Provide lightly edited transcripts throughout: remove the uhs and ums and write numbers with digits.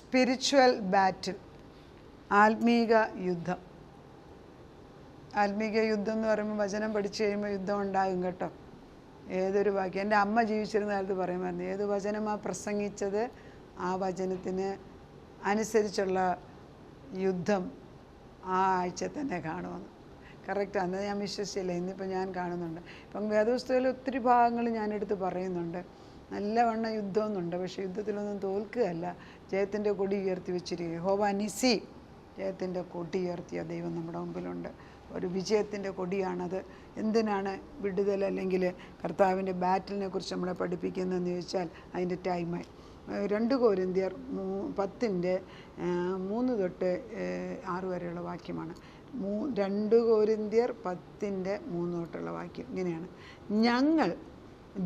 Spiritual ബാറ്റിൽ, ആത്മീക യുദ്ധം. ആത്മീക യുദ്ധം എന്ന് പറയുമ്പോൾ വചനം പഠിച്ചു കഴിയുമ്പോൾ യുദ്ധം ഉണ്ടാകും കേട്ടോ. ഏതൊരു വാക്യം, എൻ്റെ അമ്മ ജീവിച്ചിരുന്ന കാലത്ത് പറയുമായിരുന്നു, ഏത് വചനമാണ് പ്രസംഗിച്ചത് ആ വചനത്തിന് അനുസരിച്ചുള്ള യുദ്ധം ആ ആഴ്ച തന്നെ കാണുമെന്ന്. കറക്റ്റ്, അന്ന് ഞാൻ വിശ്വസിച്ചില്ല, ഇന്നിപ്പോൾ ഞാൻ കാണുന്നുണ്ട്. ഇപ്പം വേദപുസ്തകത്തിൽ ഒത്തിരി ഭാഗങ്ങൾ ഞാനെടുത്ത് പറയുന്നുണ്ട്, നല്ലവണ്ണം യുദ്ധമൊന്നുണ്ട്, പക്ഷേ യുദ്ധത്തിലൊന്നും തോൽക്കുകയല്ല, ജയത്തിൻ്റെ കൊടി ഉയർത്തി വെച്ചിരിക്കുക. യഹോവ നിസി, ജയത്തിൻ്റെ കൊടി ഉയർത്തിയ ദൈവം നമ്മുടെ മുമ്പിലുണ്ട്. ഒരു വിജയത്തിൻ്റെ കൊടിയാണത്. എന്തിനാണ് വിടുതൽ അല്ലെങ്കിൽ കർത്താവിൻ്റെ ബാറ്റിലിനെ കുറിച്ച് നമ്മളെ പഠിപ്പിക്കുന്നതെന്ന് ചോദിച്ചാൽ അതിൻ്റെ ടൈമായി. 2 കൊരിന്ത്യർ 10:3 തൊട്ട് 6 വരെയുള്ള വാക്യമാണ്. 2 കൊരിന്ത്യർ 10:3 തൊട്ടുള്ള വാക്യം ഇങ്ങനെയാണ്: ഞങ്ങൾ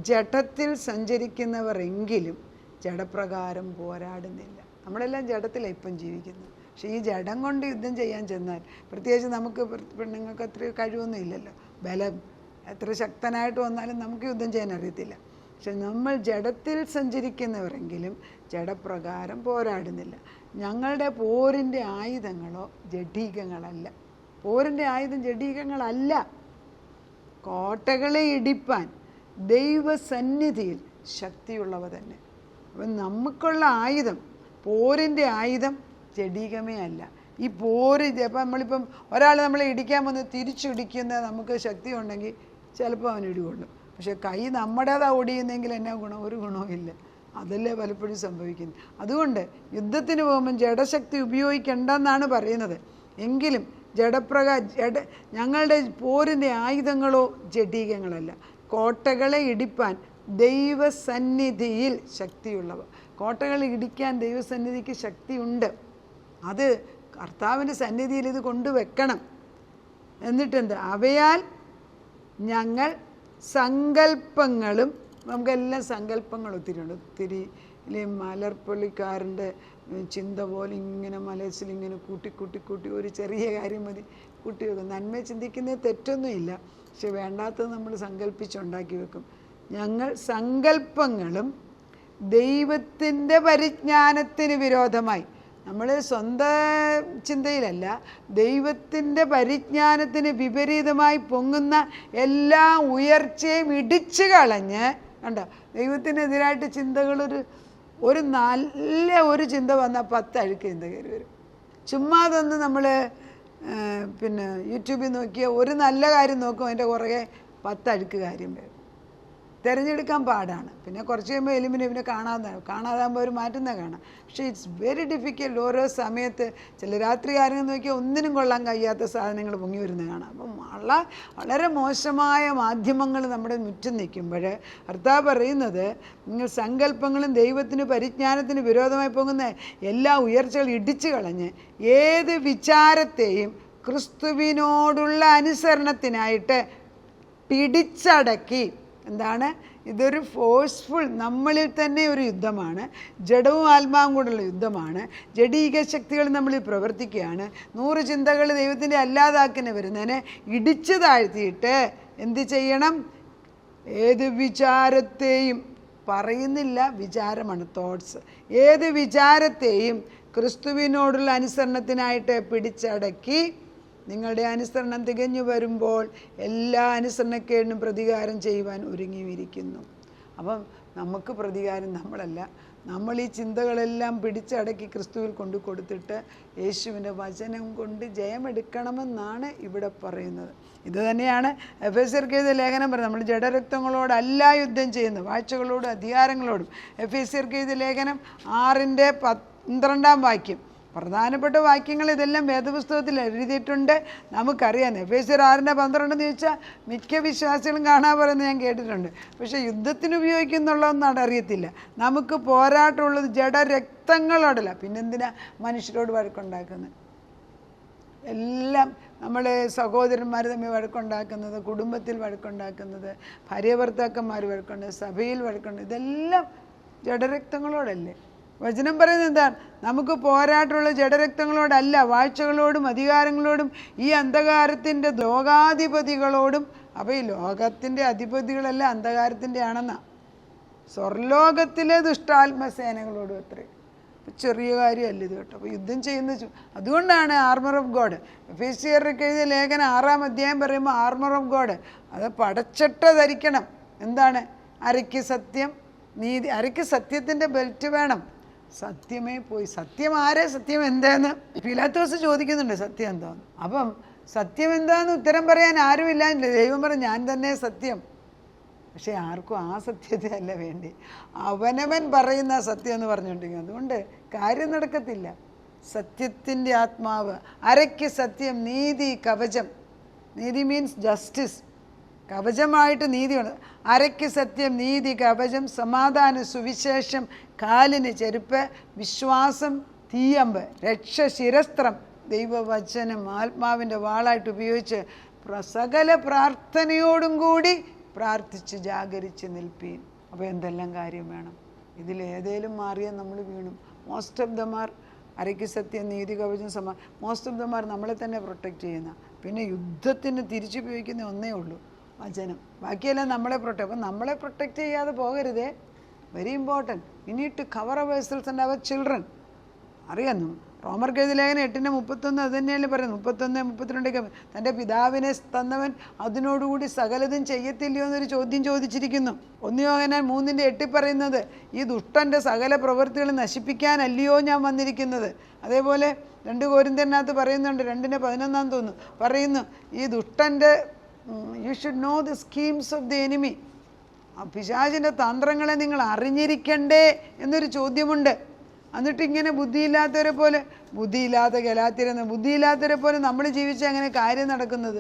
ജഡത്തിൽ സഞ്ചരിക്കുന്നവർ എങ്കിലും ജഡപ്രകാരം പോരാടുന്നില്ല. നമ്മളെല്ലാം ജഡത്തിലാണ് ഇപ്പം ജീവിക്കുന്നത്. പക്ഷേ ഈ ജഡം കൊണ്ട് യുദ്ധം ചെയ്യാൻ ചെന്നാൽ, പ്രത്യേകിച്ച് നമുക്ക് പെണ്ണുങ്ങൾക്ക് അത്ര കഴിവൊന്നും ഇല്ലല്ലോ, ബലം എത്ര ശക്തനായിട്ട് വന്നാലും നമുക്ക് യുദ്ധം ചെയ്യാൻ അറിയത്തില്ല. പക്ഷെ നമ്മൾ ജഡത്തിൽ സഞ്ചരിക്കുന്നവരെങ്കിലും ജഡപ്രകാരം പോരാടുന്നില്ല. ഞങ്ങളുടെ പോരിൻ്റെ ആയുധങ്ങളോ ജഡീകങ്ങളല്ല. പോരിൻ്റെ ആയുധം ജഡീകങ്ങളല്ല. കോട്ടകളെ ഇടിപ്പാൻ ദൈവസന്നിധിയിൽ ശക്തിയുള്ളവ തന്നെ. അപ്പം നമുക്കുള്ള ആയുധം, പോരിൻ്റെ ആയുധം ജഡീകമേ അല്ല. ഈ പോര് അപ്പം നമ്മളിപ്പം ഒരാൾ നമ്മളെ ഇടിക്കാൻ വന്ന് തിരിച്ചിടിക്കുന്ന നമുക്ക് ശക്തി ഉണ്ടെങ്കിൽ ചിലപ്പോൾ അവൻ ഇടികൊള്ളും. പക്ഷെ കൈ നമ്മുടേതാ ഒടിയുന്നെങ്കിൽ എന്നാ ഗുണം? ഒരു ഗുണവും ഇല്ല. അതല്ലേ പലപ്പോഴും സംഭവിക്കുന്നത്. അതുകൊണ്ട് യുദ്ധത്തിന് പോകുമ്പം ജഡശക്തി ഉപയോഗിക്കേണ്ടെന്നാണ് പറയുന്നത്. എങ്കിലും ഞങ്ങളുടെ പോരിൻ്റെ ആയുധങ്ങളോ ജഡീകങ്ങളല്ല. കോട്ടകളെ ഇടിപ്പാൻ ദൈവസന്നിധിയിൽ ശക്തിയുള്ളവ. കോട്ടകൾ ഇടിക്കാൻ ദൈവസന്നിധിക്ക് ശക്തിയുണ്ട്. അത് കർത്താവിൻ്റെ സന്നിധിയിൽ ഇത് കൊണ്ടുവെക്കണം. എന്നിട്ടെന്ത്? അവയാൽ ഞങ്ങൾ സങ്കല്പങ്ങളും, നമുക്കെല്ലാം സങ്കല്പങ്ങൾ ഒത്തിരി ഉണ്ട്. ഒത്തിരി മലർപ്പള്ളിക്കാരൻ്റെ ചിന്ത പോലെ ഇങ്ങനെ മനസ്സിലിങ്ങനെ കൂട്ടി ഒരു ചെറിയ കാര്യം മതി കൂട്ടി വെക്കും. നന്മ ചിന്തിക്കുന്നത് തെറ്റൊന്നുമില്ല, പക്ഷെ വേണ്ടാത്തത് നമ്മൾ സങ്കല്പിച്ചുണ്ടാക്കി വെക്കും. ഞങ്ങൾ സങ്കല്പങ്ങളും ദൈവത്തിൻ്റെ പരിജ്ഞാനത്തിന് വിരോധമായി, നമ്മൾ സ്വന്തം ചിന്തയിലല്ല, ദൈവത്തിൻ്റെ പരിജ്ഞാനത്തിന് വിപരീതമായി പൊങ്ങുന്ന എല്ലാ ഉയർച്ചയും ഇടിച്ചു കളഞ്ഞ്, കണ്ടോ, ദൈവത്തിനെതിരായിട്ട് ഒരു നല്ല ഒരു ചിന്ത വന്നാൽ 10 അഴുക്ക് ചിന്ത കയറി വരും. ചുമ്മാതൊന്ന് നമ്മൾ യൂട്യൂബിൽ നോക്കിയാൽ ഒരു നല്ല കാര്യം നോക്കും, അതിൻ്റെ പുറകെ 10 അഴുക്ക് കാര്യം വരും. തിരഞ്ഞെടുക്കാൻ പാടാണ്. പിന്നെ കുറച്ച് കഴിയുമ്പോൾ എലിമിനെ കാണാതാകുമ്പോൾ അവർ മാറ്റുന്ന കാണാം. പക്ഷേ ഇറ്റ്സ് വെരി ഡിഫിക്കൽട്ട്. ഓരോ സമയത്ത് ചില രാത്രി ആരെങ്കിലും നോക്കിയാൽ ഒന്നിനും കൊള്ളാൻ കഴിയാത്ത സാധനങ്ങൾ പൊങ്ങി വരുന്നത് കാണാം. അപ്പം വളരെ മോശമായ മാധ്യമങ്ങൾ നമ്മുടെ മുറ്റും നിൽക്കുമ്പോൾ കർത്താവ് പറയുന്നത്, നിങ്ങൾ സങ്കല്പങ്ങളും ദൈവത്തിന് പരിജ്ഞാനത്തിന് വിരോധമായി പോകുന്ന എല്ലാ ഉയർച്ചകളും ഇടിച്ചു കളഞ്ഞ് ഏത് വിചാരത്തെയും ക്രിസ്തുവിനോടുള്ള അനുസരണത്തിനായിട്ട് പിടിച്ചടക്കി. എന്താണ് ഇതൊരു ഫോഴ്സ്ഫുൾ, നമ്മളിൽ തന്നെ ഒരു യുദ്ധമാണ്. ജഡവും ആത്മാവും കൂടെയുള്ള യുദ്ധമാണ്. ജഡീക ശക്തികൾ നമ്മളിൽ പ്രവർത്തിക്കുകയാണ്. 100 ചിന്തകൾ ദൈവത്തിൻ്റെ അല്ലാതാക്കിന് വരുന്നതിനെ ഇടിച്ചു താഴ്ത്തിയിട്ട് എന്ത് ചെയ്യണം? ഏത് വിചാരത്തെയും, പറയുന്നില്ല, വിചാരമാണ്, തോട്ട്സ്, ഏത് വിചാരത്തെയും ക്രിസ്തുവിനോടുള്ള അനുസരണത്തിനായിട്ട് പിടിച്ചടക്കി. നിങ്ങളുടെ അനുസരണം തികഞ്ഞു വരുമ്പോൾ എല്ലാ അനുസരണക്കേടിനും പ്രതികാരം ചെയ്യുവാൻ ഒരുങ്ങിയിരിക്കുന്നു. അപ്പം നമുക്ക് പ്രതികാരം നമ്മളല്ല, നമ്മൾ ഈ ചിന്തകളെല്ലാം പിടിച്ചടക്കി ക്രിസ്തുവിൽ കൊണ്ടു കൊടുത്തിട്ട് യേശുവിൻ്റെ വചനം കൊണ്ട് ജയമെടുക്കണമെന്നാണ് ഇവിടെ പറയുന്നത്. ഇത് തന്നെയാണ് എഫേസ്യർക്ക് എഴുതിയ ലേഖനം പറയുന്നത്. നമ്മൾ ജഡരക്തങ്ങളോടല്ല യുദ്ധം ചെയ്യുന്നത്, വാഴ്ചകളോടും അധികാരങ്ങളോടും. എഫേസ്യർക്ക് എഴുതിയ ലേഖനം 6:12 വാക്യം. പ്രധാനപ്പെട്ട വാക്യങ്ങൾ ഇതെല്ലാം വേദപുസ്തകത്തിൽ എഴുതിയിട്ടുണ്ട്, നമുക്കറിയാം. എഫേസ്യർ 6:12 ചോദിച്ചാൽ മിക്ക വിശ്വാസികളും കാണാൻ പറയുന്നത് ഞാൻ കേട്ടിട്ടുണ്ട്. പക്ഷേ യുദ്ധത്തിന് ഉപയോഗിക്കുന്നുള്ളതൊന്നും അറിയത്തില്ല. നമുക്ക് പോരാട്ടമുള്ളത് ജഡരക്തങ്ങളോടല്ല. പിന്നെന്തിനാ മനുഷ്യരോട് വഴക്കുണ്ടാക്കുന്നത്? എല്ലാം നമ്മൾ സഹോദരന്മാർ തമ്മിൽ വഴക്കുണ്ടാക്കുന്നത്, കുടുംബത്തിൽ വഴക്കുണ്ടാക്കുന്നത്, ഭാര്യ ഭർത്താക്കന്മാർ വഴക്കുണ്ടാക്കുന്നത്, സഭയിൽ വഴക്കുണ്ടാക്കുന്നത്, ഇതെല്ലാം ജഡരക്തങ്ങളോടല്ലേ? വചനം പറയുന്നത് എന്താണ്? നമുക്ക് പോരാട്ടമുള്ള ജഡരക്തങ്ങളോടല്ല, വാഴ്ചകളോടും അധികാരങ്ങളോടും ഈ അന്ധകാരത്തിൻ്റെ ലോകാധിപതികളോടും. അപ്പോൾ ഈ ലോകത്തിൻ്റെ അധിപതികളെല്ലാം അന്ധകാരത്തിൻ്റെ ആണെന്നാ. സ്വർലോകത്തിലെ ദുഷ്ടാത്മസേനകളോടും അത്രേ. ചെറിയ കാര്യമല്ല ഇത് കേട്ടോ. അപ്പോൾ യുദ്ധം ചെയ്യുന്ന അതുകൊണ്ടാണ് ആർമർ ഓഫ് ഗോഡ്. എഫേസ്യർക്ക് എഴുതിയ ലേഖനം 6-ാം അധ്യായം പറയുമ്പോൾ ആർമർ ഓഫ് ഗോഡ് അത് പടച്ചട്ട ധരിക്കണം. എന്താണ്? അരയ്ക്ക് സത്യം, നീതി. അരയ്ക്ക് സത്യത്തിൻ്റെ ബെൽറ്റ് വേണം. സത്യമേ പോയി. സത്യം ആരെ? സത്യം എന്താന്ന് പിലാത്തോസ് ചോദിക്കുന്നുണ്ട്, സത്യം എന്താന്ന്. അപ്പം സത്യം എന്താന്ന് ഉത്തരം പറയാൻ ആരുമില്ല. ദൈവം പറഞ്ഞു ഞാൻ തന്നെ സത്യം. പക്ഷേ ആർക്കും ആ സത്യത്തെ അല്ല വേണ്ടി, അവനവൻ പറയുന്ന സത്യം എന്ന് പറഞ്ഞുകൊണ്ടിരിക്കും. അതുകൊണ്ട് കാര്യം നടക്കത്തില്ല. സത്യത്തിൻ്റെ ആത്മാവ്, അരയ്ക്ക് സത്യം, നീതി കവചം. നീതി മീൻസ് ജസ്റ്റിസ്. കവചമായിട്ട് നീതി വേണം. അരയ്ക്ക് സത്യം, നീതി കവചം, സമാധാനം സുവിശേഷം, കാലിന് ചെരുപ്പ്, വിശ്വാസം തീയമ്പ്, രക്ഷ ശിരസ്ത്രം, ദൈവവചനം ആത്മാവിൻ്റെ വാളായിട്ട് ഉപയോഗിച്ച് സകല പ്രാർത്ഥനയോടും കൂടി പ്രാർത്ഥിച്ച് ജാഗരിച്ച് നിൽപ്പീൻ. അപ്പോൾ എന്തെല്ലാം കാര്യം വേണം? ഇതിലേതേലും മാറിയാൽ നമ്മൾ വീണു. മോസ്റ്റ് ഓഫ് ദ മാർ അരയ്ക്ക് സത്യം, നീതി കവചം, മോസ്റ്റ് ഓഫ് ദ മാർ നമ്മളെ തന്നെ പ്രൊട്ടക്റ്റ് ചെയ്യുന്ന. പിന്നെ യുദ്ധത്തിന് തിരിച്ചുപയോഗിക്കുന്ന ഒന്നേ ഉള്ളൂ, വചനം. ബാക്കിയെല്ലാം നമ്മളെ പ്രൊട്ടക്റ്റ്. അപ്പം നമ്മളെ പ്രൊട്ടക്റ്റ് ചെയ്യാതെ പോകരുതേ. Very important. We need to cover our cells and our children. അറിയാന്നു റോമർക്ക് എഴുതിയ ലേഖനം 8:31 അത് തന്നെയല്ലേ പറയുന്നത്. 31-32 തൻ്റെ പിതാവിനെ തന്നവൻ അതിനോടുകൂടി സകലതും ചെയ്യത്തില്ലയോ എന്നൊരു ചോദ്യം ചോദിച്ചിരിക്കുന്നു. 1 യോഹന്നാൻ 3:8 പറയുന്നത് ഈ ദുഷ്ടൻ്റെ സകല പ്രവൃത്തികൾ നശിപ്പിക്കാനല്ലയോ ഞാൻ വന്നിരിക്കുന്നത്. അതേപോലെ 2 കൊരിന്ത്യനകത്ത് പറയുന്നുണ്ട്, 2:11 തോന്നുന്നു, പറയുന്നു ഈ ദുഷ്ടൻ്റെ you should know the schemes of the enemy. പിശാചിൻ്റെ തന്ത്രങ്ങളെ നിങ്ങൾ അറിഞ്ഞിരിക്കണ്ടേ എന്നൊരു ചോദ്യമുണ്ട്. എന്നിട്ട് ഇങ്ങനെ ബുദ്ധിയില്ലാത്ത ഗലാത്യരെന്ന് ബുദ്ധിയില്ലാത്തവരെ പോലെ നമ്മൾ ജീവിച്ച അങ്ങനെ കാര്യം നടക്കുന്നത്.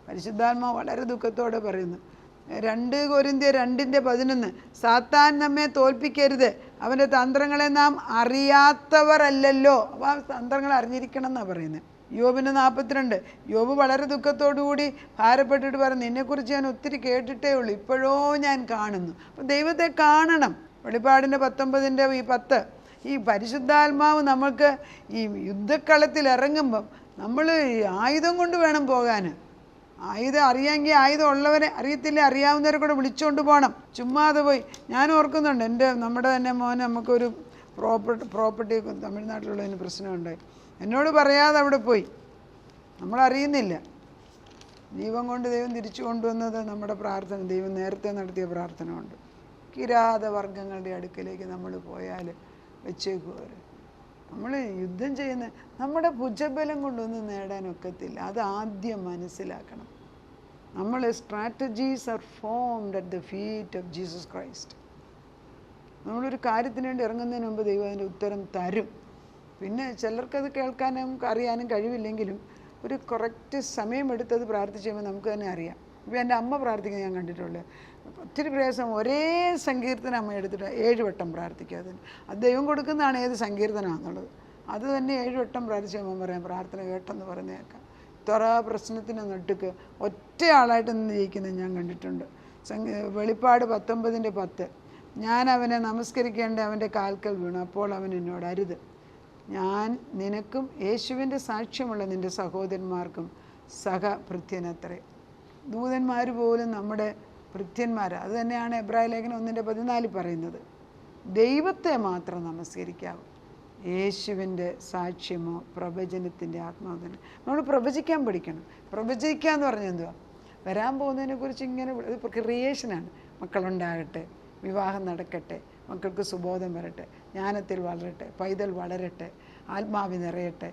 പരിശുദ്ധാത്മാവ് വളരെ ദുഃഖത്തോടെ പറയുന്നു. 2 കൊരിന്ത്യർ 2:11 സാത്താൻ നമ്മെ തോൽപ്പിക്കരുത്, അവൻ്റെ തന്ത്രങ്ങളെ നാം അറിയാത്തവർ അല്ലല്ലോ. അപ്പോൾ ആ തന്ത്രങ്ങൾ അറിഞ്ഞിരിക്കണം എന്നാണ് പറയുന്നത്. യോബിന് 42 യോബ് വളരെ ദുഃഖത്തോടുകൂടി ഭാരപ്പെട്ടിട്ട് പറഞ്ഞു, നിന്നെക്കുറിച്ച് ഞാൻ ഒത്തിരി കേട്ടിട്ടേ ഉള്ളൂ, ഇപ്പോഴോ ഞാൻ കാണുന്നു. അപ്പം ദൈവത്തെ കാണണം. വെളിപ്പാടിൻ്റെ 19:10 ഈ പരിശുദ്ധാത്മാവ് നമുക്ക് ഈ യുദ്ധക്കളത്തിൽ ഇറങ്ങുമ്പം നമ്മൾ ആയുധം കൊണ്ട് വേണം പോകാൻ. ആയുധം അറിയാമെങ്കിൽ ആയുധം ഉള്ളവരെ, അറിയത്തില്ല അറിയാവുന്നവരെ കൂടെ വിളിച്ചുകൊണ്ട് പോകണം. ചുമ്മാതെ പോയി. ഞാൻ ഓർക്കുന്നുണ്ട്, നമ്മുടെ തന്നെ മോനെ നമുക്കൊരു പ്രോപ്പർട്ടി തമിഴ്നാട്ടിലുള്ളതിന് പ്രശ്നമുണ്ടായി. എന്നോട് പറയാതെ അവിടെ പോയി. നമ്മളറിയുന്നില്ല. ദൈവം കൊണ്ട് ദൈവം തിരിച്ചു കൊണ്ടുവന്നത് നമ്മുടെ പ്രാർത്ഥന, ദൈവം നേരത്തെ നടത്തിയ പ്രാർത്ഥന കൊണ്ട്. കിരാതവർഗങ്ങളുടെ അടുക്കലേക്ക് നമ്മൾ പോയാൽ വെച്ചേക്കുവർ. നമ്മൾ യുദ്ധം ചെയ്യുന്ന നമ്മുടെ ഭുജബലം കൊണ്ടൊന്നും നേടാനൊക്കത്തില്ല. അത് ആദ്യം മനസ്സിലാക്കണം. നമ്മൾ strategies are formed at the feet of Jesus Christ. നമ്മളൊരു കാര്യത്തിന് വേണ്ടി ഇറങ്ങുന്നതിന് മുമ്പ് ദൈവം അതിൻ്റെ ഉത്തരം തരും. പിന്നെ ചിലർക്കത് കേൾക്കാനും അറിയാനും കഴിവില്ലെങ്കിലും ഒരു കറക്റ്റ് സമയമെടുത്തത് പ്രാർത്ഥിച്ച് കഴിയുമ്പോൾ നമുക്ക് തന്നെ അറിയാം. ഇപ്പോൾ എൻ്റെ അമ്മ പ്രാർത്ഥിക്കുന്നത് ഞാൻ കണ്ടിട്ടുള്ളത്. ഒത്തിരി പ്രയാസം ഒരേ സങ്കീർത്തനം അമ്മ എടുത്തിട്ട് 7 വട്ടം പ്രാർത്ഥിക്കുക. അതിന് അത് ദൈവം കൊടുക്കുന്നതാണ് ഏത് സങ്കീർത്തനമാണെന്നുള്ളത്. അത് തന്നെ 7 വട്ടം പ്രാർത്ഥിച്ച് അമ്മ പറയാം പ്രാർത്ഥന കേട്ടെന്ന് പറഞ്ഞേക്കാം. ഇത്ര പ്രശ്നത്തിന് നട്ടുക്ക് ഒറ്റയാളായിട്ട് നിന്ന് ജയിക്കുന്നത് ഞാൻ കണ്ടിട്ടുണ്ട്. വെളിപ്പാട് 19:10 ഞാൻ അവനെ നമസ്കരിക്കേണ്ട അവൻ്റെ കാൽക്കൽ വീണു. അപ്പോൾ അവൻ എന്നോട്, അരുത്, ഞാൻ നിനക്കും യേശുവിൻ്റെ സാക്ഷ്യമുള്ള നിൻ്റെ സഹോദരന്മാർക്കും സഹഭൃത്യനത്രേ. ദൂതന്മാർ പോലും നമ്മുടെ ഭൃത്യന്മാരാണ്. അത് തന്നെയാണ് എബ്രായ ലേഖനം 1:14 പറയുന്നത്. ദൈവത്തെ മാത്രം നമസ്കരിക്കാവൂ. യേശുവിൻ്റെ സാക്ഷ്യമോ പ്രവചനത്തിൻ്റെ ആത്മാവ് തന്നെ. നമ്മൾ പ്രവചിക്കാൻ പഠിക്കണം. പ്രവചിക്കുക എന്ന് പറഞ്ഞാൽ എന്തുവാ? വരാൻ പോകുന്നതിനെക്കുറിച്ച് ഇങ്ങനെ, ഇത് ക്രിയേഷനാണ്. മക്കളുണ്ടാകട്ടെ, വിവാഹം നടക്കട്ടെ, മക്കൾക്ക് സുബോധം വരട്ടെ, ജ്ഞാനത്തിൽ വളരട്ടെ, പൈതൽ വളരട്ടെ, ആത്മാവിൽ നിറയട്ടെ,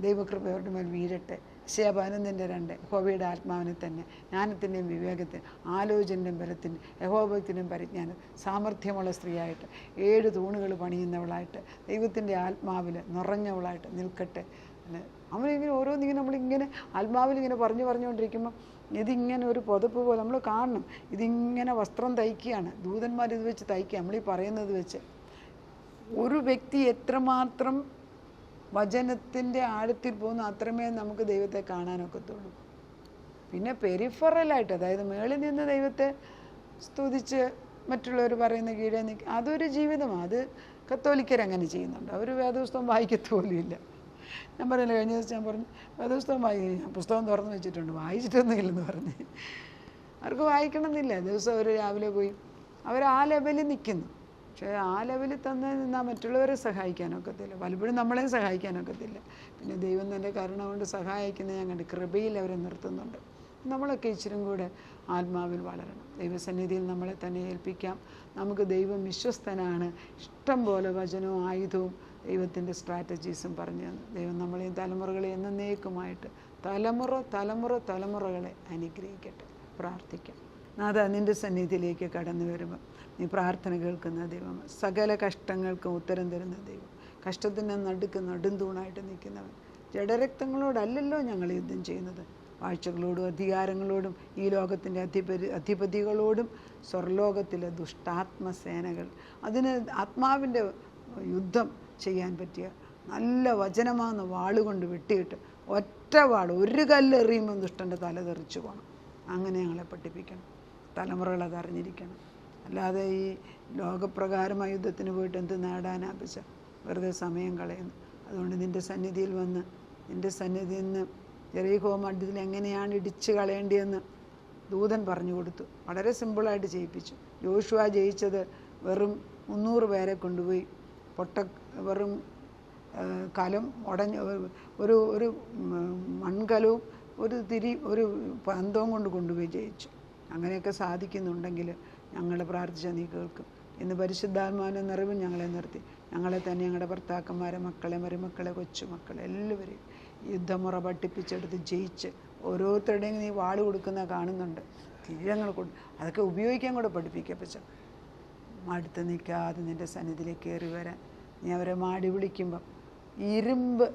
ദൈവകൃപയുടെ മേൽ വീഴട്ടെ. ശേബ 11:2 യഹോവയുടെ ആത്മാവിനെ തന്നെ, ജ്ഞാനത്തിൻ്റെയും വിവേകത്തിൻ്റെയും ആലോചനയുടെയും ബലത്തിൻ്റെ യഹോഭക്തിൻ്റെയും പരിജ്ഞാനം, സാമർഥ്യമുള്ള സ്ത്രീയായിട്ട് 7 തൂണുകൾ പണിയുന്നവളായിട്ട് ദൈവത്തിൻ്റെ ആത്മാവിൽ നിറഞ്ഞവളായിട്ട് നിൽക്കട്ടെ. നമ്മളിങ്ങനെ ഓരോന്നിങ്ങനെ നമ്മളിങ്ങനെ ആത്മാവിലിങ്ങനെ പറഞ്ഞുകൊണ്ടിരിക്കുമ്പോൾ ഇതിങ്ങനെ ഒരു പുതപ്പ് പോലെ നമ്മൾ കാണണം. ഇതിങ്ങനെ വസ്ത്രം തയ്ക്കുകയാണ്, ദൂതന്മാർ ഇത് വെച്ച് തയ്ക്കുക. നമ്മളീ പറയുന്നത് വെച്ച് ഒരു വ്യക്തി എത്രമാത്രം വചനത്തിൻ്റെ ആഴത്തിൽ പോകുന്നു അത്രമേ നമുക്ക് ദൈവത്തെ കാണാനൊക്കത്തുള്ളൂ. പിന്നെ പെരിഫറലായിട്ട്, അതായത് മേളിൽ നിന്ന് ദൈവത്തെ സ്തുതിച്ച് മറ്റുള്ളവർ പറയുന്ന കീഴേ നിൽക്കുക, അതൊരു ജീവിതമാണ്. അത് കത്തോലിക്കരങ്ങനെ ചെയ്യുന്നുണ്ട്. അവർ വേദപുസ്തകം വായിക്കത്തുപോലുമില്ല. ഞാൻ പറഞ്ഞില്ല, കഴിഞ്ഞ ദിവസം ഞാൻ പറഞ്ഞു വേദപുസ്തകം ഞാൻ പുസ്തകം തുറന്ന് വെച്ചിട്ടുണ്ട്, വായിച്ചിട്ടൊന്നുമില്ലെന്ന് പറഞ്ഞ്. അവർക്ക് വായിക്കണം എന്നില്ല. ദിവസം അവർ രാവിലെ പോയി അവർ ആ ലെവലിൽ നിൽക്കുന്നു. പക്ഷേ ആ ലെവലിൽ തന്നെ നിന്നാൽ മറ്റുള്ളവരെ സഹായിക്കാനൊക്കത്തില്ല, പലപ്പോഴും നമ്മളെ സഹായിക്കാനൊക്കത്തില്ല. പിന്നെ ദൈവം തൻ്റെ കരുണ കൊണ്ട് സഹായിക്കുന്നത് ഞാൻ കണ്ട്, കൃപയിൽ അവരെ നിർത്തുന്നുണ്ട്. നമ്മളൊക്കെ ഇച്ചിരും കൂടെ ആത്മാവിൽ വളരണം. ദൈവസന്നിധിയിൽ നമ്മളെ തന്നെ ഏൽപ്പിക്കാം. നമുക്ക് ദൈവം വിശ്വസ്തനാണ്. ഇഷ്ടം പോലെ വചനവും ആയുധവും ദൈവത്തിൻ്റെ സ്ട്രാറ്റജീസും പറഞ്ഞു തന്നു. ദൈവം നമ്മളെയും തലമുറകളെ എന്നേക്കുമായിട്ട് തലമുറകളെ അനുഗ്രഹിക്കട്ടെ. പ്രാർത്ഥിക്കാം. നാഥ, നിൻ്റെ സന്നിധിയിലേക്ക് കടന്നു വരുമ്പോൾ നീ പ്രാർത്ഥന കേൾക്കുന്ന ദൈവം, സകല കഷ്ടങ്ങൾക്കും ഉത്തരം തരുന്ന ദൈവം, കഷ്ടത്തിൻ്റെ നടുക്ക് നെടുന്തൂണായിട്ട് നിൽക്കുന്നവൻ. ജഡരക്തങ്ങളോടല്ലല്ലോ ഞങ്ങൾ യുദ്ധം ചെയ്യുന്നത്, വാഴ്ചകളോടും അധികാരങ്ങളോടും ഈ ലോകത്തിൻ്റെ അധിപതികളോടും സ്വർലോകത്തിലെ ദുഷ്ടാത്മസേനകൾ. അതിന് ആത്മാവിൻ്റെ യുദ്ധം ചെയ്യാൻ പറ്റിയ നല്ല വചനമാകുന്ന വാളുകൊണ്ട് വെട്ടിയിട്ട് ഒറ്റ വാൾ, ഒരു കല്ല് എറിയുമ്പം ദുഷ്ടൻ്റെ തല തെറിച്ചു പോകണം. അങ്ങനെ ഞങ്ങളെ പഠിപ്പിക്കണം. തലമുറകൾ അതറിഞ്ഞിരിക്കണം. അല്ലാതെ ഈ ലോകപ്രകാരമായ യുദ്ധത്തിന് പോയിട്ട് എന്ത് നേടാനാപ്പിച്ച വെറുതെ സമയം കളയുന്നു. അതുകൊണ്ട് നിൻ്റെ സന്നിധിയിൽ വന്ന്, നിൻ്റെ സന്നിധിയിൽ നിന്ന് ജെറിക്കോ മധ്യത്തിൽ എങ്ങനെയാണ് ഇടിച്ച് കളയേണ്ടിയെന്ന് ദൂതൻ പറഞ്ഞു കൊടുത്തു. വളരെ സിമ്പിളായിട്ട് ചെയ്യിപ്പിച്ചു. യോശുവ ജയിച്ചത് വെറും 300 പേരെ കൊണ്ടുപോയി വെറും കലം ഒരു മൺകലവും ഒരു പന്തവും കൊണ്ടുപോയി ജയിച്ചു. അങ്ങനെയൊക്കെ സാധിക്കുന്നുണ്ടെങ്കിൽ ഞങ്ങൾ പ്രാർത്ഥിച്ച നീ കേൾക്കും. ഇന്ന് പരിശുദ്ധാത്മാവിൻ്റെ നിറവിൽ ഞങ്ങളെ നിർത്തി, ഞങ്ങളെ തന്നെ, ഞങ്ങളുടെ ഭർത്താക്കന്മാരെ, മക്കളെ, മരുമക്കളെ, കൊച്ചുമക്കളെ എല്ലാവരെയും യുദ്ധമുറ പഠിപ്പിച്ചെടുത്ത് ജയിച്ച് ഓരോരുത്തരുടെയും നീ വാള് കൊടുക്കുന്ന കാണുന്നുണ്ട്. തീരങ്ങൾ കൊണ്ട് അതൊക്കെ ഉപയോഗിക്കാൻ കൂടെ പഠിപ്പിക്കപ്പച്ച. അടുത്ത് നിൽക്കാതെ നിൻ്റെ സന്നിധിയിലേക്ക് കയറി വരാൻ നീ അവരെ മാടി വിളിക്കുമ്പം ഇരുമ്പ്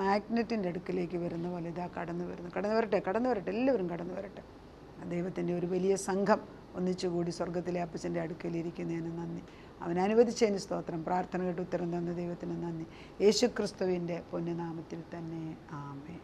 മാഗ്നറ്റിൻ്റെ അടുക്കിലേക്ക് വരുന്ന പോലെ ഇതാ കടന്നു വരട്ടെ, എല്ലാവരും കടന്നു വരട്ടെ. ദൈവത്തിൻ്റെ ഒരു വലിയ സംഘം ഒന്നിച്ചുകൂടി സ്വർഗത്തിലെ അപ്പച്ചൻ്റെ അടുക്കലിരിക്കുന്നതിന് നന്ദി. അവൻ അനുവദിച്ചതിന് സ്തോത്രം. പ്രാർത്ഥന കേട്ട് ഉത്തരം തന്ന ദൈവത്തിന് നന്ദി. യേശുക്രിസ്തുവിൻ്റെ പൊന്നുനാമത്തിൽ തന്നെ ആമേൻ.